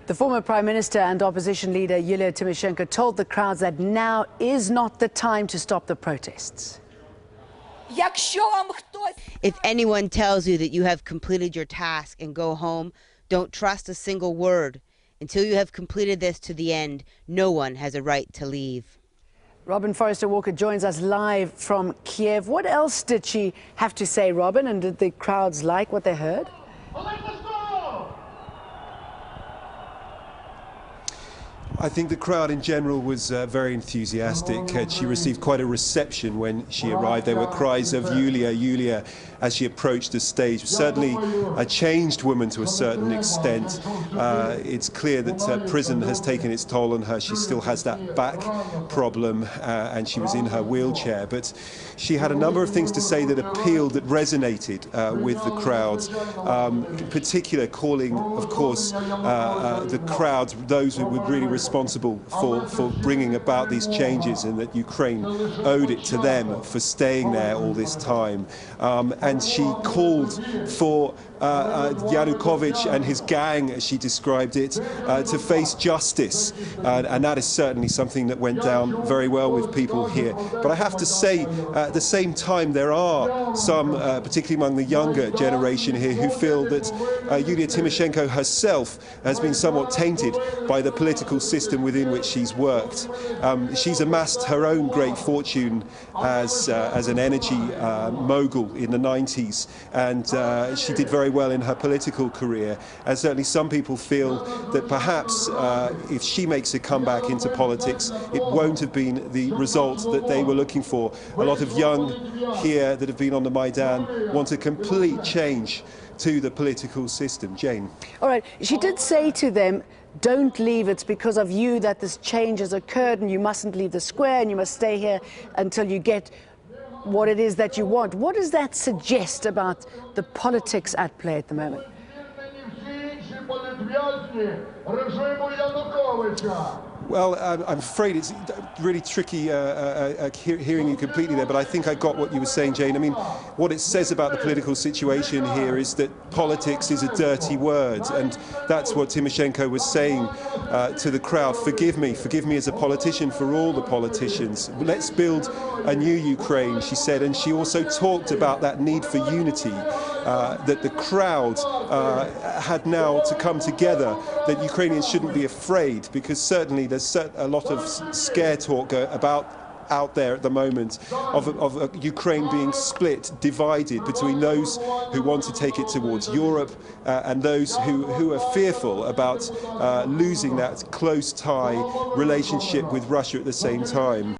The former Prime Minister and opposition leader Yulia Tymoshenko told the crowds that now is not the time to stop the protests. If anyone tells you that you have completed your task and go home, don't trust a single word. Until you have completed this to the end, no one has a right to leave. Robin Forrester-Walker joins us live from Kiev. What else did she have to say, Robin, and did the crowds like what they heard? I think the crowd in general was very enthusiastic. She received quite a reception when she arrived. There were cries of Yulia, Yulia as she approached the stage. Certainly a changed woman to a certain extent. It's clear that prison has taken its toll on her. She still has that back problem and she was in her wheelchair. But she had a number of things to say that appealed, that resonated with the crowds. In particular, calling, of course, the crowds, those who were really responsible for bringing about these changes, and that Ukraine owed it to them for staying there all this time. And she called for Yanukovych and his gang, as she described it, to face justice. And that is certainly something that went down very well with people here. But I have to say, at the same time, there are some, particularly among the younger generation here, who feel that Yulia Tymoshenko herself has been somewhat tainted by the political system within which she's worked. She's amassed her own great fortune as an energy mogul in the 90s, and she did very well in her political career. And certainly some people feel that perhaps if she makes a comeback into politics, it won't have been the result that they were looking for. A lot of young here that have been on the Maidan want a complete change to the political system. Jane. All right. She did say to them, don't leave, it's because of you that this change has occurred, and you mustn't leave the square, and you must stay here until you get what it is that you want. What does that suggest about the politics at play at the moment? Well, I'm afraid it's really tricky hearing you completely there, but I think I got what you were saying, Jane. I mean, what it says about the political situation here is that politics is a dirty word, and that's what Tymoshenko was saying to the crowd. Forgive me as a politician for all the politicians. Let's build a new Ukraine, she said, and she also talked about that need for unity, that the crowd had now to come together, that Ukrainians shouldn't be afraid, because certainly there's a lot of scare talk out there at the moment of Ukraine being split, divided between those who want to take it towards Europe and those who are fearful about losing that close tie relationship with Russia at the same time.